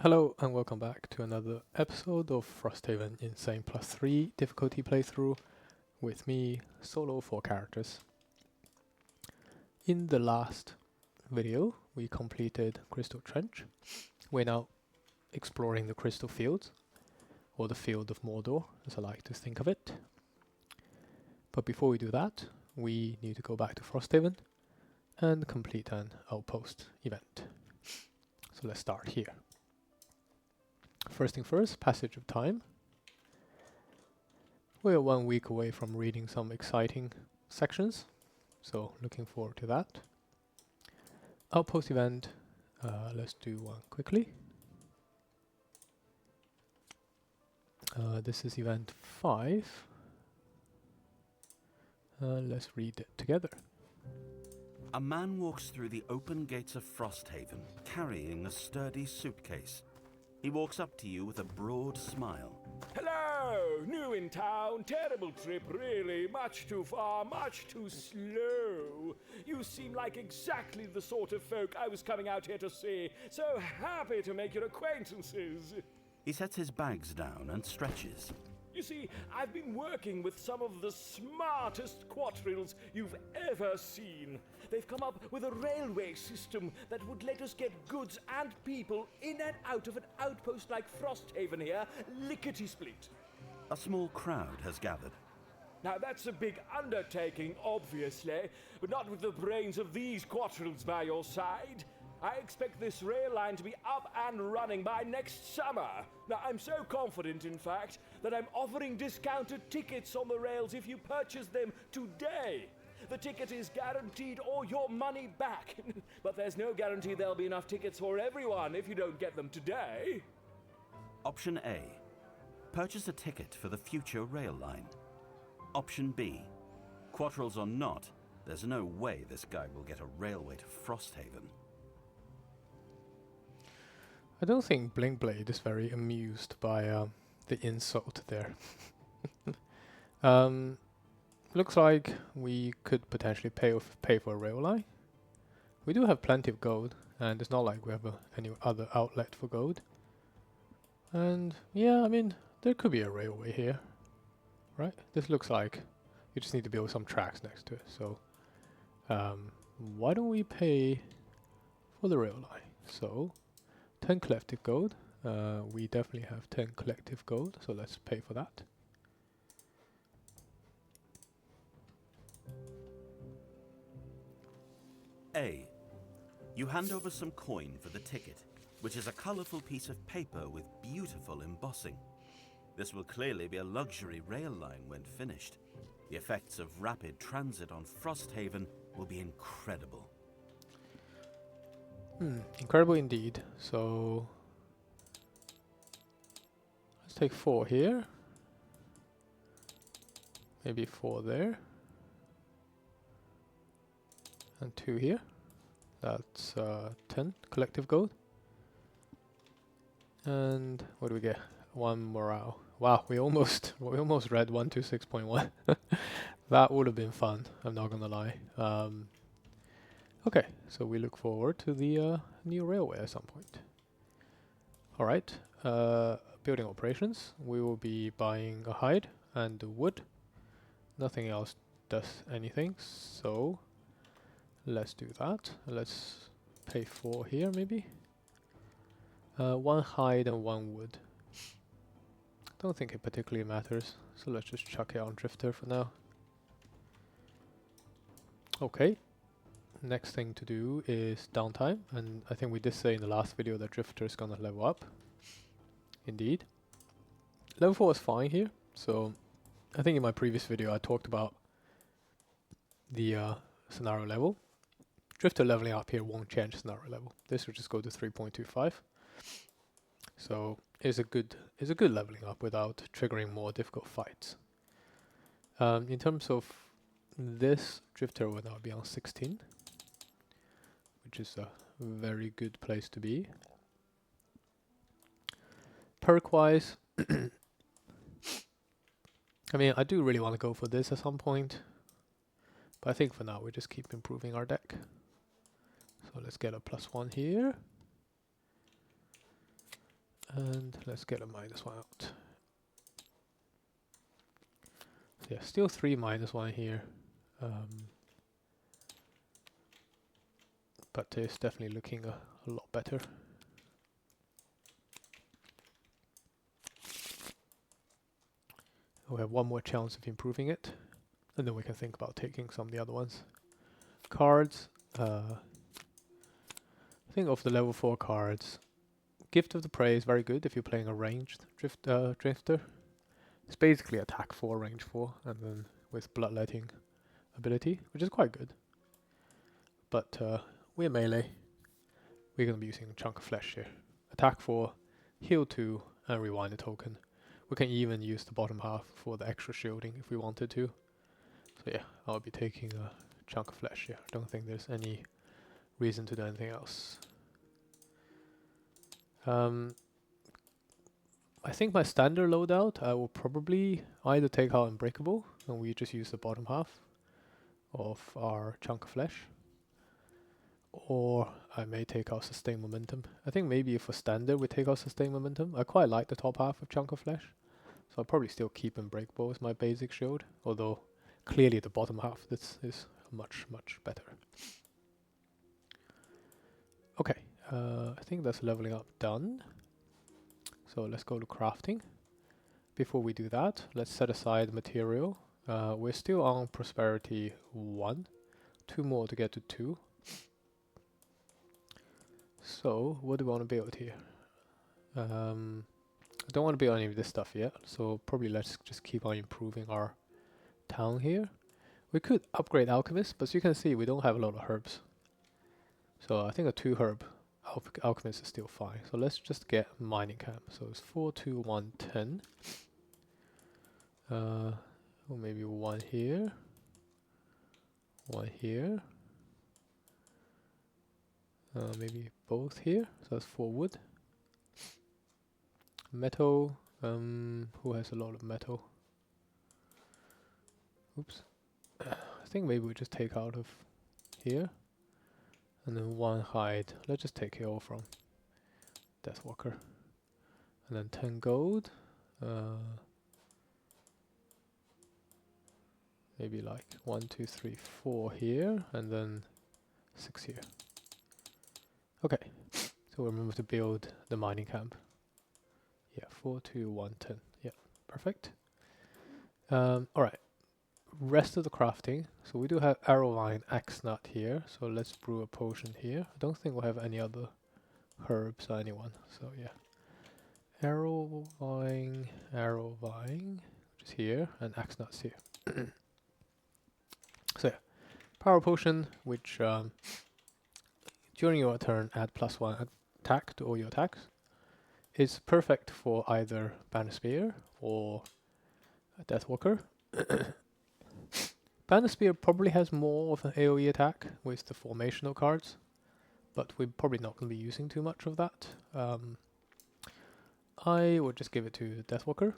Hello and welcome back to another episode of Frosthaven Insane +3 difficulty playthrough with me, solo 4 characters. In the last video we completed Crystal Trench. We're now exploring the Crystal Fields, or the Field of Mordor as I like to think of it. But before we do that, we need to go back to Frosthaven and complete an Outpost event. So let's start here. First thing first, passage of time. We're 1 week away from reading some exciting sections, so looking forward to that. Outpost event, let's do one quickly. This is event 5. Let's read it together. A man walks through the open gates of Frosthaven, carrying a sturdy suitcase. He walks up to you with a broad smile. Hello! New in town, terrible trip really, much too far, much too slow. You seem like exactly the sort of folk I was coming out here to see, so happy to make your acquaintances. He sets his bags down and stretches. You see, I've been working with some of the smartest quatrails you've ever seen. They've come up with a railway system that would let us get goods and people in and out of an outpost like Frosthaven here, lickety-split. A small crowd has gathered. Now that's a big undertaking, obviously, but not with the brains of these quatrails by your side. I expect this rail line to be up and running by next summer. Now, I'm so confident, in fact, that I'm offering discounted tickets on the rails if you purchase them today. The ticket is guaranteed or your money back. But there's no guarantee there'll be enough tickets for everyone if you don't get them today. Option A. Purchase a ticket for the future rail line. Option B. Quatrails or not, there's no way this guy will get a railway to Frosthaven. I don't think Blinkblade is very amused by the insult there. Looks like we could potentially pay for a rail line. We do have plenty of gold, and it's not like we have any other outlet for gold. And yeah, I mean, there could be a railway here, right? This looks like you just need to build some tracks next to it. So why don't we pay for the rail line? So 10 collective gold. We definitely have 10 collective gold, so let's pay for that. A. You hand over some coin for the ticket, which is a colourful piece of paper with beautiful embossing. This will clearly be a luxury rail line when finished. The effects of rapid transit on Frosthaven will be incredible. Incredible indeed. So let's take 4 here. Maybe 4 there. And 2 here. That's 10 collective gold. And what do we get? 1 morale. Wow, we almost read 126.1. That would have been fun, I'm not gonna lie. Okay, so we look forward to the new railway at some point. Alright, building operations. We will be buying a hide and wood. Nothing else does anything, so let's do that. Let's pay 4 here maybe. 1 hide and 1 wood. Don't think it particularly matters, so let's just chuck it on Drifter for now. Okay. Next thing to do is downtime, and I think we did say in the last video that Drifter is gonna level up. Indeed. Level 4 is fine here, so I think in my previous video I talked about the scenario level. Drifter leveling up here won't change scenario level. This will just go to 3.25. So it's a good leveling up without triggering more difficult fights. In terms of this, Drifter will now be on 16. Which is a very good place to be. Perk-wise, I mean, I do really want to go for this at some point, but I think for now we just keep improving our deck. So let's get a +1 here. And let's get a -1 out. So yeah, still 3 -1 here. But it's definitely looking a lot better. We have one more chance of improving it, and then we can think about taking some of the other ones. Cards. I think of the level 4 cards, Gift of the Prey is very good if you're playing a ranged drifter. It's basically attack 4, range 4, and then with bloodletting ability, which is quite good. But we're melee. We're going to be using Chunk of Flesh here. Attack 4, heal 2, and rewind a token. We can even use the bottom half for the extra shielding if we wanted to. So yeah, I'll be taking a Chunk of Flesh here. I don't think there's any reason to do anything else. I think my standard loadout, I will probably either take out Unbreakable, and we just use the bottom half of our Chunk of Flesh, or I may take out Sustain Momentum. I think maybe for standard we take out Sustain Momentum. I quite like the top half of Chunk of Flesh, so I'll probably still keep Unbreakable as my basic shield, although clearly the bottom half this is much better. Okay, I think that's leveling up done. So let's go to crafting. Before we do that, let's set aside material. We're still on prosperity 1. 2 more to get to 2. So what do we want to build here? I don't want to build any of this stuff yet, so probably let's just keep on improving our town here. We could upgrade Alchemist, but as you can see we don't have a lot of herbs. So I think a 2 herb Alchemist is still fine. So let's just get mining camp. So it's 4, 2, 1, 10. Or maybe 1 here. 1 here. Maybe both here. So that's 4 wood. Metal. Who has a lot of metal? Oops. I think maybe we just take out of here. And then 1 hide. Let's just take it all from Deathwalker. And then 10 gold. Maybe like 1, 2, 3, 4 here, and then 6 here. Okay, so remember to build the mining camp. Yeah, 4, 2, 1, 10. Yeah, perfect. Alright, rest of the crafting. So we do have arrowvine axe nut here, so let's brew a potion here. I don't think we'll have any other herbs or anyone, so yeah. Arrowvine, which is here, and axe nuts here. So yeah, power potion, which during your turn add +1 attack to all your attacks. It's perfect for either Bannerspear or Deathwalker. Bannerspear probably has more of an AoE attack with the formational cards, but we're probably not going to be using too much of that. I would just give it to Deathwalker.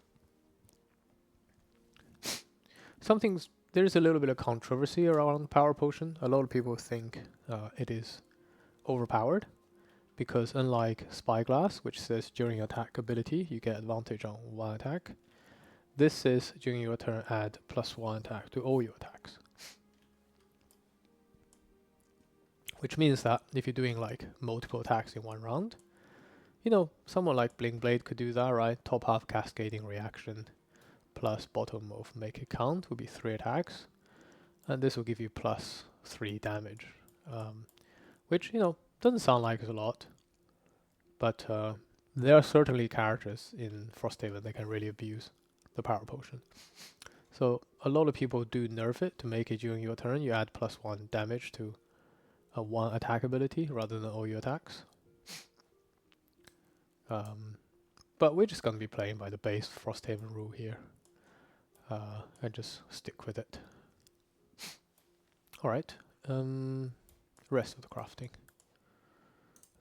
There is a little bit of controversy around Power Potion. A lot of people think it is overpowered, because unlike Spyglass, which says during your attack ability you get advantage on 1 attack, this says during your turn add +1 attack to all your attacks. Which means that if you're doing like multiple attacks in 1 round, you know, someone like Blinkblade could do that, right? Top half cascading reaction plus bottom of make it count would be 3 attacks, and this will give you +3 damage, which, you know, doesn't sound like it's a lot, but there are certainly characters in Frosthaven that can really abuse the power potion. So a lot of people do nerf it to make it during your turn you add +1 damage to a 1 attack ability rather than all your attacks. But we're just going to be playing by the base Frosthaven rule here. And just stick with it. Alright, rest of the crafting.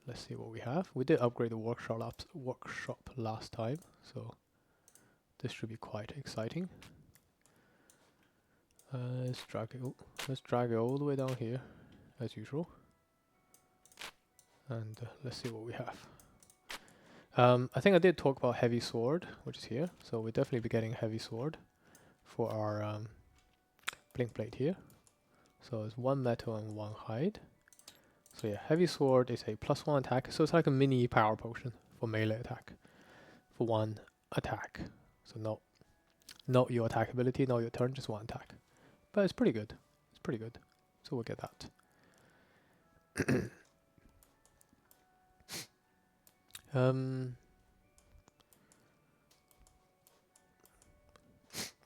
Let's see what we have. We did upgrade the workshop last time, so this should be quite exciting. Let's drag it all the way down here, as usual. And let's see what we have. I think I did talk about heavy sword, which is here. So we'll definitely be getting a heavy sword for our Blinkblade here. So it's 1 metal and 1 hide. So yeah, heavy sword is a +1 attack. So it's like a mini power potion for melee attack. For 1 attack. So not your attack ability, not your turn, just 1 attack. But it's pretty good. It's pretty good. So we'll get that.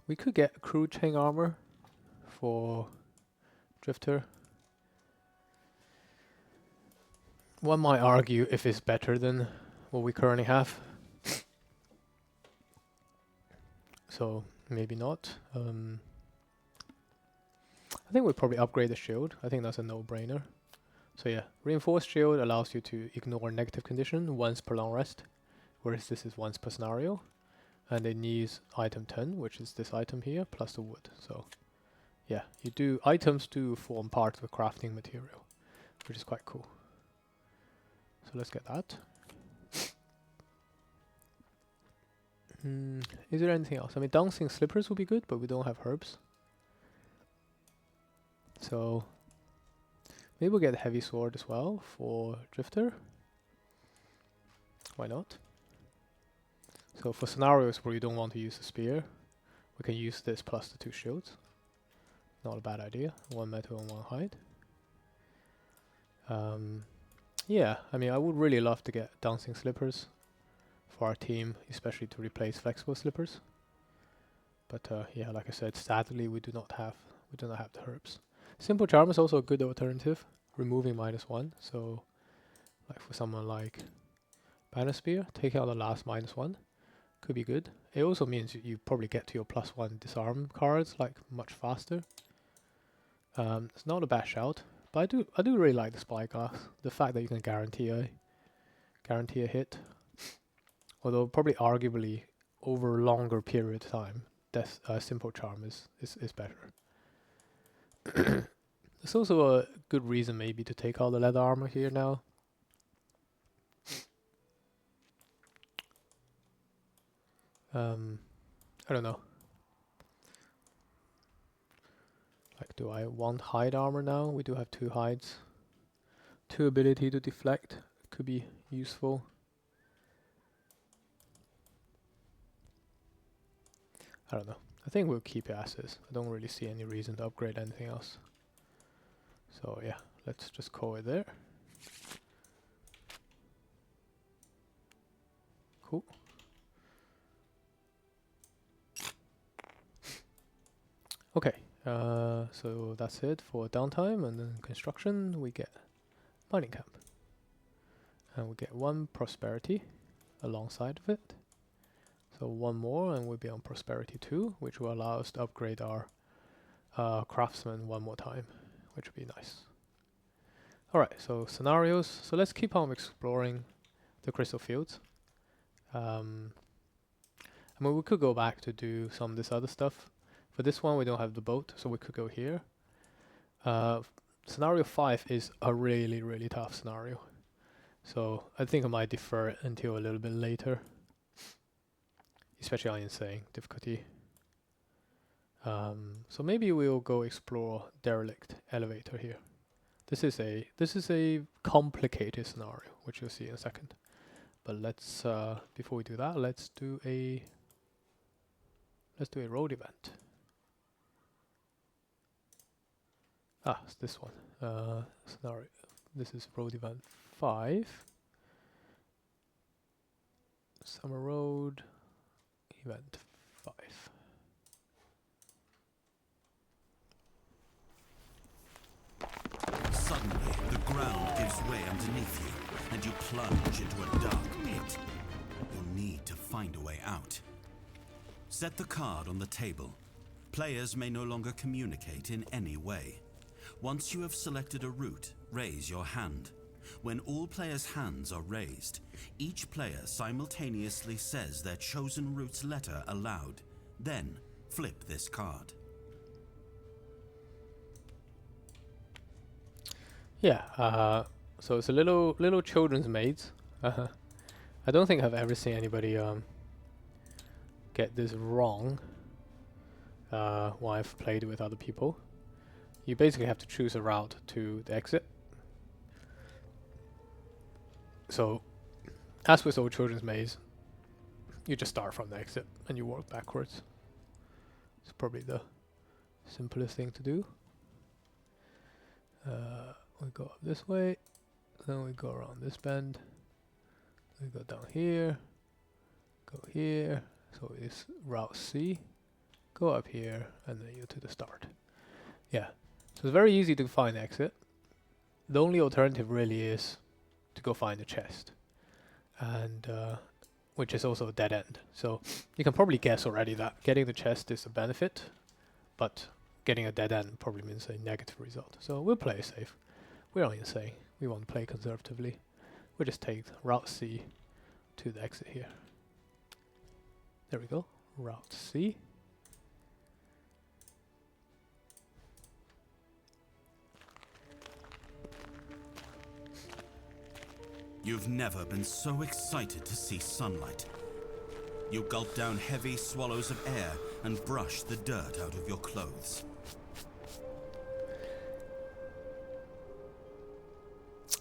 We could get crew chain armor for Drifter. One might argue if it's better than what we currently have. So maybe not. I think we'll probably upgrade the shield. I think that's a no-brainer. So yeah, reinforced shield allows you to ignore negative condition once per long rest, whereas this is once per scenario. And it needs item 10, which is this item here, plus the wood. So yeah, items do form part of the crafting material, which is quite cool. So let's get that. Is there anything else? I mean, dancing slippers would be good, but we don't have herbs. So maybe we'll get a heavy sword as well for Drifter. Why not? So for scenarios where you don't want to use a spear, we can use this plus the 2 shields. Not a bad idea. 1 metal and 1 hide. Yeah, I mean, I would really love to get dancing slippers for our team, especially to replace flexible slippers. But yeah, like I said, sadly we do not have the herbs. Simple charm is also a good alternative, removing -1. So, like for someone like Bannerspear, taking out the last -1 could be good. It also means you probably get to your +1 disarm cards like much faster. It's not a bad shout, but I do really like the spyglass. The fact that you can guarantee a hit. Although probably arguably over a longer period of time, simple charm is better. There's also a good reason maybe to take out the leather armor here now. I don't know. Like, do I want hide armor now? We do have 2 hides. 2 ability to deflect could be useful. I don't know. I think we'll keep it as is. I don't really see any reason to upgrade anything else. So yeah, let's just call it there. Cool. Okay, so that's it for downtime, and then construction we get mining camp. And we get 1 prosperity alongside of it. So 1 more and we'll be on prosperity 2, which will allow us to upgrade our craftsman 1 more time, which would be nice. Alright, so scenarios. So let's keep on exploring the crystal fields. I mean, we could go back to do some of this other stuff. For this one, we don't have the boat, so we could go here. Scenario 5 is a really, really tough scenario. So I think I might defer it until a little bit later. Especially on insane difficulty. So maybe we'll go explore Derelict elevator here. This is a complicated scenario, which you'll see in a second. But let's before we do that, let's do a road event. Ah, it's this one. Scenario. This is road event 5. Summer Road event 5. Suddenly, the ground gives way underneath you, and you plunge into a dark pit. You'll need to find a way out. Set the card on the table. Players may no longer communicate in any way. Once you have selected a route, raise your hand. When all players' hands are raised, each player simultaneously says their chosen route's letter aloud. Then, flip this card. Yeah, so it's a little children's maids. I I don't think I've ever seen anybody get this wrong when I've played with other people. You basically have to choose a route to the exit. So, as with Old Children's Maze, you just start from the exit and you work backwards. It's probably the simplest thing to do. We go up this way, then we go around this bend, we go down here, go here, so it's route C, go up here, and then you're to the start. Yeah, so it's very easy to find the exit. The only alternative really is to go find the chest, and which is also a dead end. So you can probably guess already that getting the chest is a benefit, but getting a dead end probably means a negative result. So we'll play it safe. We're not insane. We want to play conservatively. We'll just take route C to the exit here. There we go. Route C. You've never been so excited to see sunlight. You gulp down heavy swallows of air and brush the dirt out of your clothes.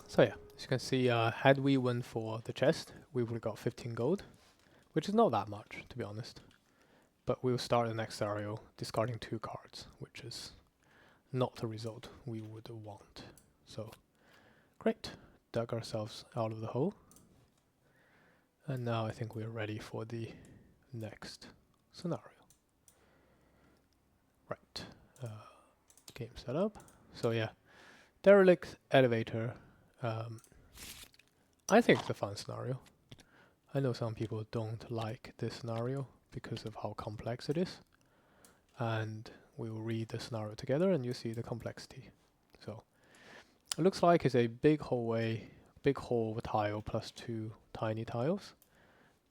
So yeah, as you can see, had we won for the chest, we would have got 15 gold, which is not that much, to be honest. But we'll start the next scenario discarding 2 cards, which is not the result we would want. So, great. Dug ourselves out of the hole. And now I think we're ready for the next scenario. Right. Game setup. So yeah, Derelict elevator. I think it's a fun scenario. I know some people don't like this scenario because of how complex it is. And we will read the scenario together and you see the complexity. So it looks like it's a big hallway, big hall with tile plus 2 tiny tiles.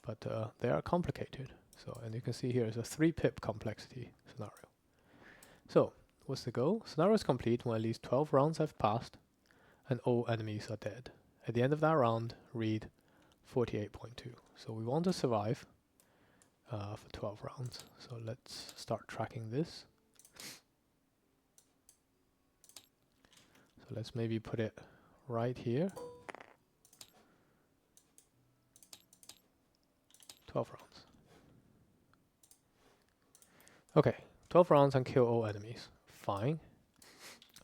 But they are complicated. So, and you can see here is a 3 pip complexity scenario. So, what's the goal? Scenario is complete when at least 12 rounds have passed and all enemies are dead. At the end of that round, read 48.2. So we want to survive for 12 rounds. So let's start tracking this. So let's maybe put it right here. 12 rounds. Okay, 12 rounds and kill all enemies. Fine.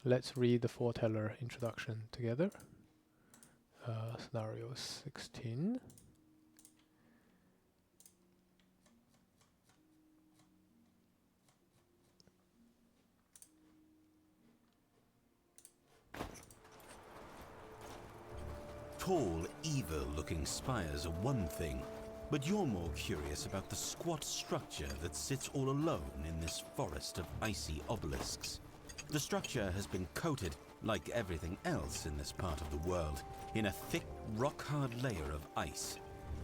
Let's read the foreteller introduction together. Scenario 16. Tall, evil-looking spires are one thing, but you're more curious about the squat structure that sits all alone in this forest of icy obelisks. The structure has been coated, like everything else in this part of the world, in a thick, rock-hard layer of ice.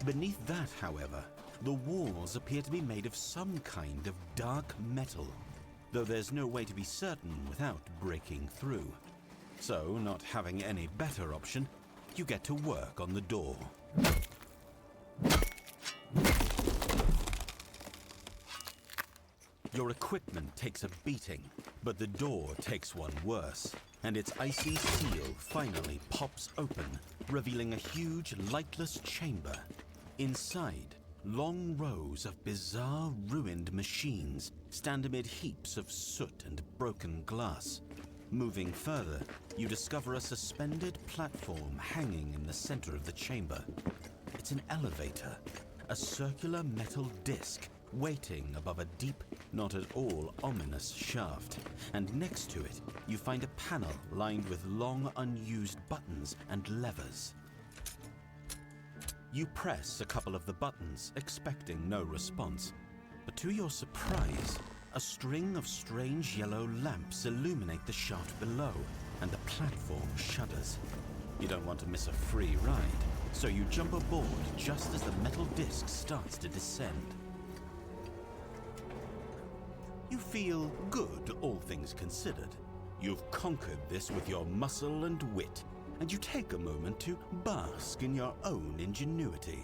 Beneath that, however, the walls appear to be made of some kind of dark metal, though there's no way to be certain without breaking through. So, not having any better option, you get to work on the door. Your equipment takes a beating, but the door takes one worse, and its icy seal finally pops open, revealing a huge, lightless chamber. Inside, long rows of bizarre, ruined machines stand amid heaps of soot and broken glass. Moving further, you discover a suspended platform hanging in the center of the chamber. It's an elevator, a circular metal disc waiting above a deep, not at all ominous shaft. And next to it, you find a panel lined with long unused buttons and levers. You press a couple of the buttons, expecting no response. But to your surprise, a string of strange yellow lamps illuminate the shaft below, and the platform shudders. You don't want to miss a free ride, so you jump aboard just as the metal disc starts to descend. You feel good, all things considered. You've conquered this with your muscle and wit, and you take a moment to bask in your own ingenuity.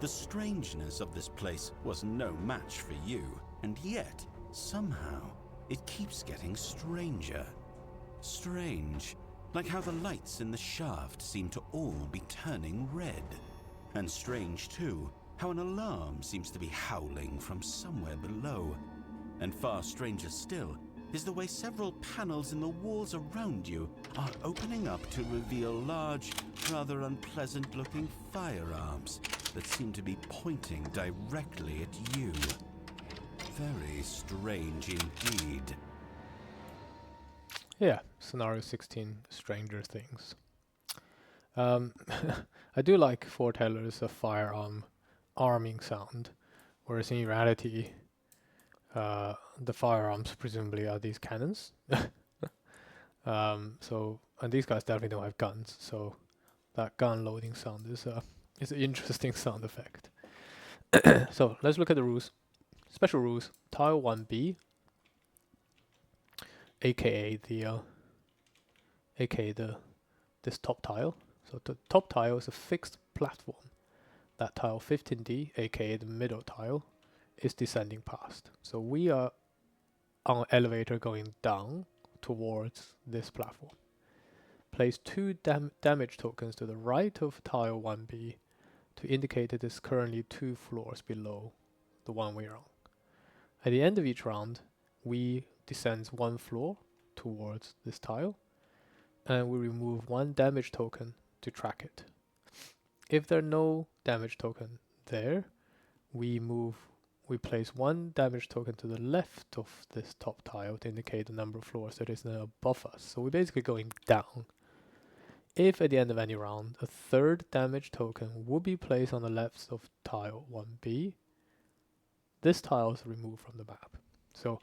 The strangeness of this place was no match for you, and yet, somehow, it keeps getting stranger. Strange, like how the lights in the shaft seem to all be turning red. And strange, too, how an alarm seems to be howling from somewhere below. And far stranger still is the way several panels in the walls around you are opening up to reveal large, rather unpleasant-looking firearms that seem to be pointing directly at you. Very strange indeed. Yeah, scenario 16, Stranger Things. I do like foretellers of firearm arming sound, whereas in reality, the firearms presumably are these cannons. And these guys definitely don't have guns, so that gun loading sound is an interesting sound effect. So let's look at the rules. Special rules. Tile 1B, aka this top tile. So the top tile is a fixed platform. That tile 15D, aka the middle tile, is descending past. So we are on an elevator going down towards this platform. Place 2 damage tokens to the right of tile 1B to indicate it is currently 2 floors below the one we're on. At the end of each round, we descend 1 floor towards this tile, and we remove 1 damage token to track it. If there are no damage token there, we place 1 damage token to the left of this top tile to indicate the number of floors that is now above us. So we're basically going down. If at the end of any round, a 3rd damage token would be placed on the left of tile 1B, this tile is removed from the map. So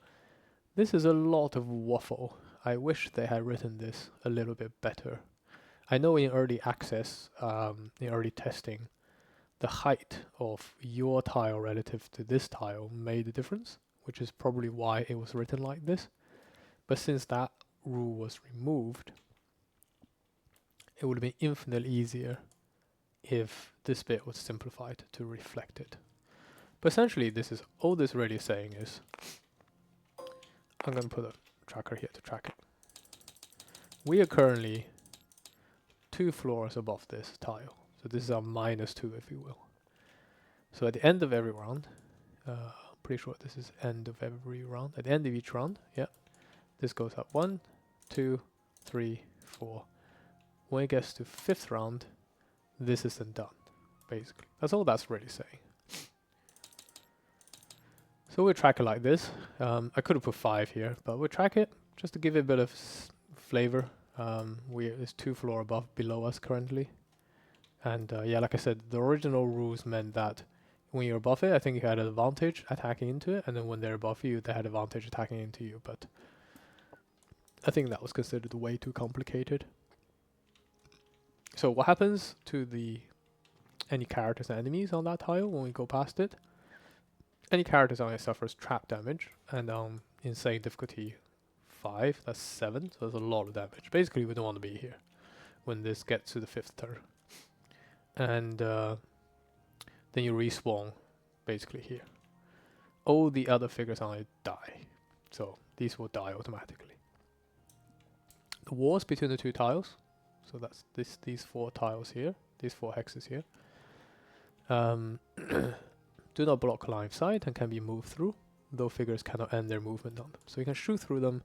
this is a lot of waffle. I wish they had written this a little bit better. I know in early access, in early testing, the height of your tile relative to this tile made a difference, which is probably why it was written like this. But since that rule was removed, it would have been infinitely easier if this bit was simplified to reflect it. But essentially, this is all this really saying is, I'm going to put a tracker here to track it. We are currently 2 floors above this tile. So this is our -2, if you will. So at the end of every round, pretty sure this is end of every round. At the end of each round, yeah, this goes up 1, 2, 3, 4. When it gets to 5th round, this is then done, basically. That's all that's really saying. So we'll track it like this. I could have put 5 here, but we'll track it just to give it a bit of flavor. It's 2 floor below us currently. And yeah, like I said, the original rules meant that when you're above it, I think you had an advantage attacking into it, and then when they're above you, they had advantage attacking into you. But I think that was considered way too complicated. So what happens to any characters and enemies on that tile when we go past it? Any characters on it suffers trap damage, and insane difficulty 5, that's 7, so that's a lot of damage. Basically, we don't want to be here when this gets to the 5th turn. And then you respawn basically here. All the other figures on it die, so these will die automatically. The walls between the 2 tiles, so that's these 4 tiles here, these 4 hexes here, do not block line of sight and can be moved through, though figures cannot end their movement on them. So you can shoot through them,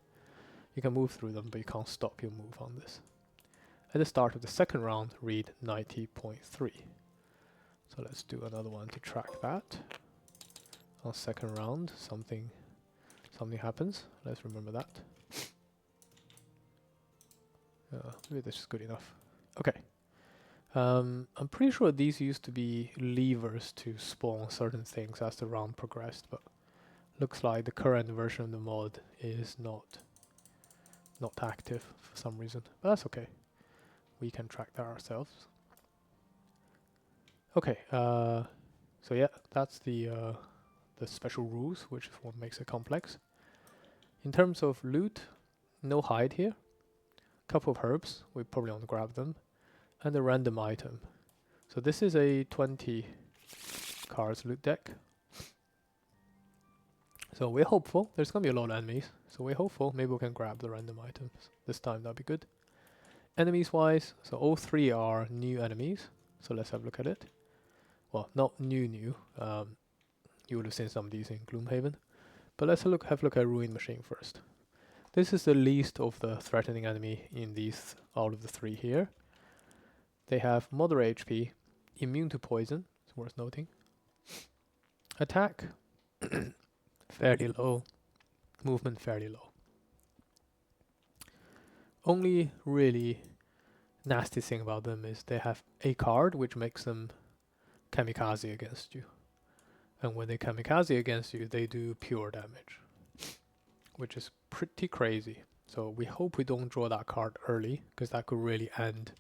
you can move through them, but you can't stop your move on this. At the start of the 2nd round, read 90.3. So let's do another one to track that. On 2nd round, something happens. Let's remember that. Maybe this is good enough. Okay. I'm pretty sure these used to be levers to spawn certain things as the round progressed, but looks like the current version of the mod is not active for some reason. But that's okay. We can track that ourselves. Okay, so yeah, that's the special rules, which is what makes it complex. In terms of loot, no hide here. Couple of herbs, we probably want to grab them, and a random item. So this is a 20 cards loot deck. So we're hopeful. There's gonna be a lot of enemies, so we're hopeful. Maybe we can grab the random items this time. That'd be good. Enemies wise, so all three are new enemies. So let's have a look at it. Well, not new. You would have seen some of these in Gloomhaven, but let's have a look at Ruin Machine first. This is the least of the threatening enemy in these out of the three here. They have moderate HP, immune to poison. It's worth noting. Attack fairly low, movement fairly low. Only really nasty thing about them is they have a card which makes them kamikaze against you. And when they kamikaze against you, they do pure damage, which is pretty crazy. So we hope we don't draw that card early, because that could really end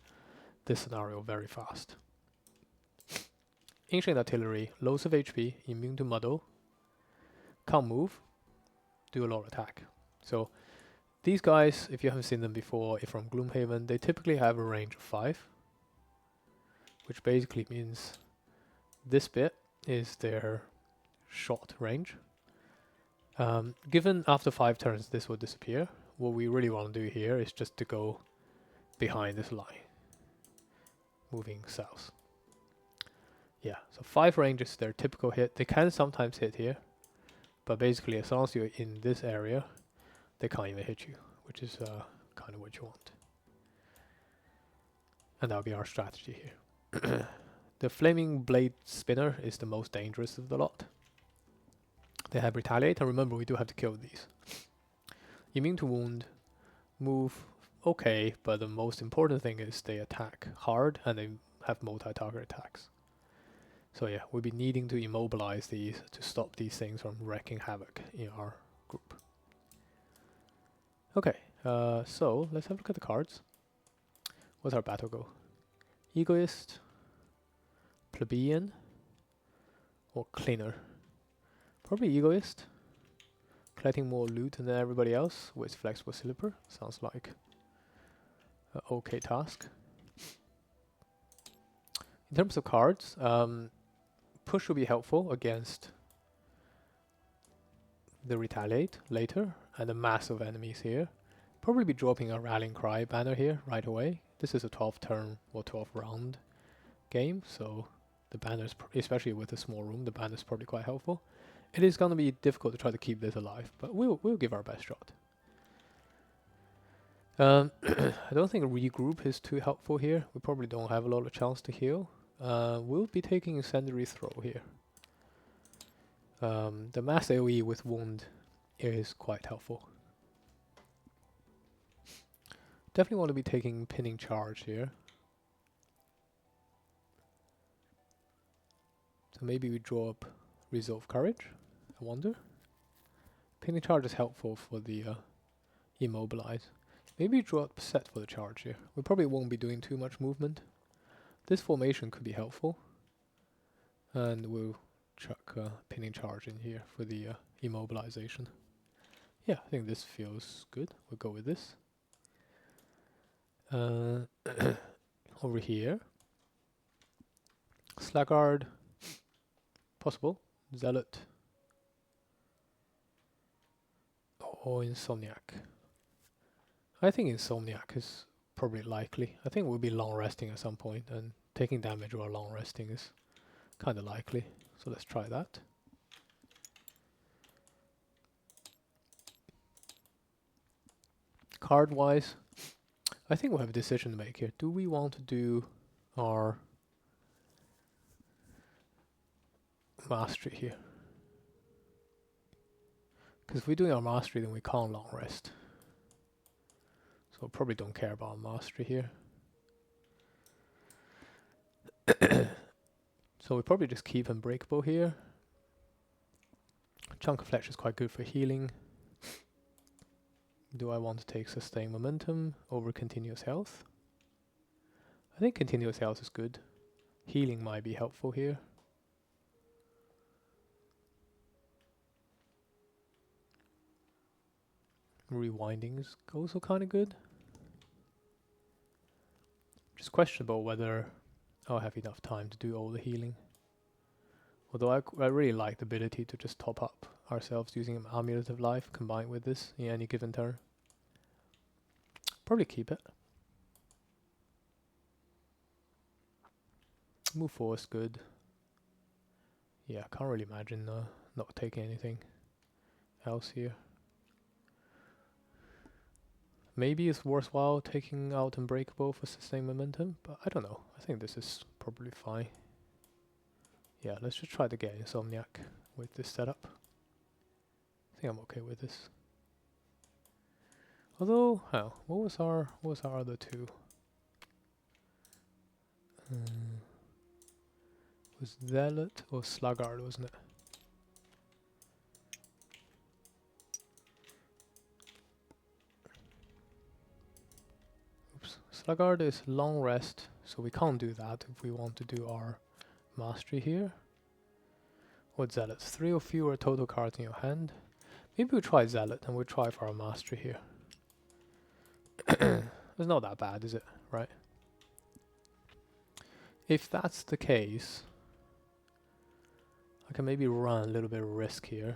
this scenario very fast. Ancient Artillery, loads of HP, immune to muddle, can't move, do a lot of attack. So these guys, if you haven't seen them before, if from Gloomhaven, they typically have a range of 5, which basically means this bit is their shot range. Given after 5 turns this will disappear, what we really want to do here is just to go behind this line, moving south. Yeah, so 5 range is their typical hit. They can sometimes hit here, but basically as long as you're in this area, they can't even hit you, which is kind of what you want. And that'll be our strategy here. The Flaming Blade Spinner is the most dangerous of the lot. They have Retaliate, and remember we do have to kill these. Immune to wound, move okay, but the most important thing is they attack hard and they have multi-target attacks. So yeah, we'll be needing to immobilize these to stop these things from wreaking havoc in our group. Okay, so let's have a look at the cards. What's our battle goal? Egoist, Plebeian, or Cleaner? Probably Egoist. Collecting more loot than everybody else with Flexible Slipper. Sounds like an okay task. In terms of cards, Push will be helpful against the Retaliate later, and the mass of enemies here. Probably be dropping a Rallying Cry banner here right away. This is a 12 turn or 12 round game, so the banners, especially with a small room, the banner's probably quite helpful. It is going to be difficult to try to keep this alive, but we'll give our best shot. I don't think regroup is too helpful here. We probably don't have a lot of chance to heal. We'll be taking Incendiary Throw here. The mass AoE with wound is quite helpful. Definitely want to be taking Pinning Charge here. So maybe we draw up Resolve Courage, I wonder. Pinning Charge is helpful for the Immobilize. Maybe we draw up Set for the charge here. We probably won't be doing too much movement. This formation could be helpful. And we'll chuck Pinning Charge in here for the immobilization. Yeah, I think this feels good. We'll go with this. Over here. Slackguard. Possible. Zealot. Or Insomniac. I think Insomniac is probably likely. I think we'll be long resting at some point, and taking damage while long resting is kind of likely. So let's try that. Card wise, I think we'll have a decision to make here. Do we want to do our mastery here? Because if we're doing our mastery, then we can't long rest. So probably don't care about mastery here. So we probably just keep Unbreakable here. Chunk of Flesh is quite good for healing. Do I want to take Sustain Momentum over Continuous Health? I think Continuous Health is good. Healing might be helpful here. Rewinding is also kind of good. Just questionable whether I'll have enough time to do all the healing. Although I really like the ability to just top up ourselves using an Amulet of Life combined with this in any given turn. Probably keep it. Move 4 is good. Yeah, I can't really imagine not taking anything else here. Maybe it's worthwhile taking out Unbreakable for sustained momentum, but I don't know. I think this is probably fine. Yeah, let's just try to get Insomniac with this setup. I think I'm okay with this. Although, what was our other two? Was Zealot or Sluggard, wasn't it? Oops. Sluggard is long rest, so we can't do that if we want to do our mastery here. What Zealot? 3 or fewer total cards in your hand. Maybe we try Zealot and we'll try for our mastery here. It's not that bad, is it? Right? If that's the case, I can maybe run a little bit of risk here.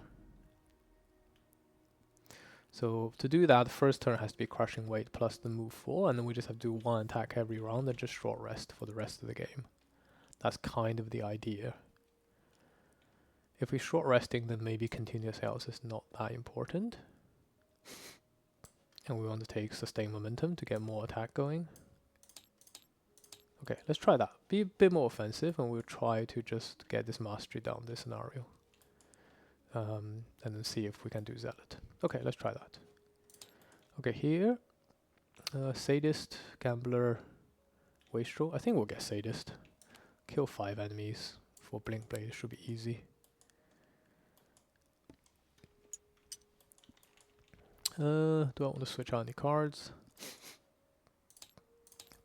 So to do that, the first turn has to be Crushing Weight plus the move 4, and then we just have to do 1 attack every round and just short rest for the rest of the game. That's kind of the idea. If we're short resting, then maybe Continuous Health is not that important. And we want to take Sustained Momentum to get more attack going. Okay, let's try that. Be a bit more offensive, and we'll try to just get this mastery down this scenario. And then see if we can do Zealot. Okay, let's try that. Okay, here. Sadist, Gambler, Wastrel. I think we'll get Sadist. Kill 5 enemies for Blinkblade. Should be easy. Do I want to switch out any cards?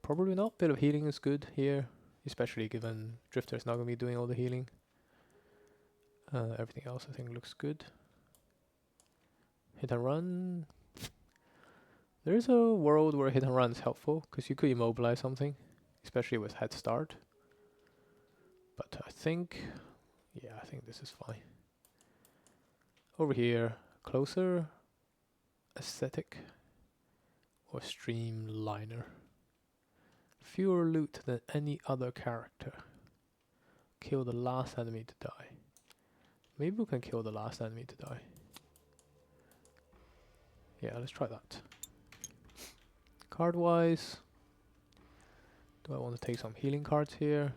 Probably not. Bit of healing is good here, especially given Drifter's not going to be doing all the healing. Everything else I think looks good. Hit and run. There is a world where hit and run is helpful, because you could immobilize something, especially with head start. But I think, yeah, I think this is fine. Over here, closer, aesthetic, or streamliner. Fewer loot than any other character. Kill the last enemy to die. Maybe we can kill the last enemy to die. Yeah, let's try that. Card wise, do I want to take some healing cards here?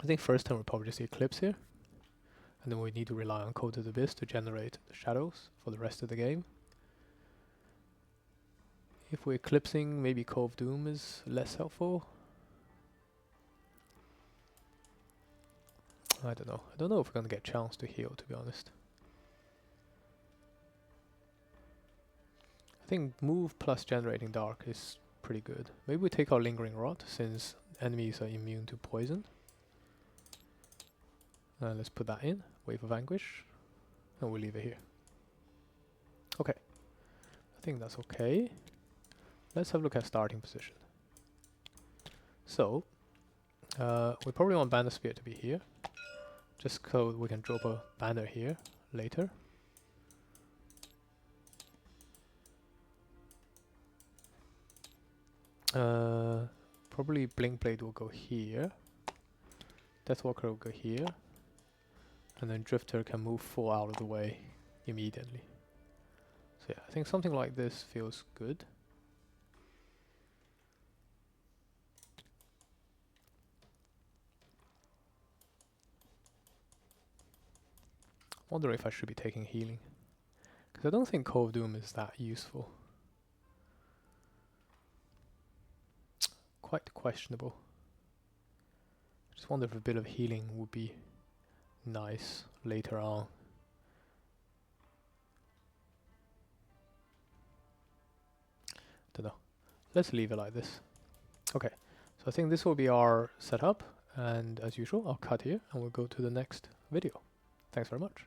I think first turn we'll probably just Eclipse here. And then we need to rely on Coated Abyss to generate the shadows for the rest of the game. If we're eclipsing, maybe Cove Doom is less helpful. I don't know. I don't know if we're going to get a chance to heal, to be honest. I think move plus generating dark is pretty good. Maybe we take our Lingering Rot, since enemies are immune to poison. Let's put that in. Wave of Anguish. And we'll leave it here. Okay. I think that's okay. Let's have a look at starting position. So, we probably want Bannerspear to be here. Just so we can drop a banner here later. Probably Blinkblade will go here. Deathwalker will go here. And then Drifter can move 4 out of the way immediately. So yeah, I think something like this feels good. Wonder if I should be taking healing, because I don't think Cove of Doom is that useful. Quite questionable. I just wonder if a bit of healing would be nice later on. Don't know. Let's leave it like this. Okay, so I think this will be our setup, and as usual I'll cut here and we'll go to the next video. Thanks very much.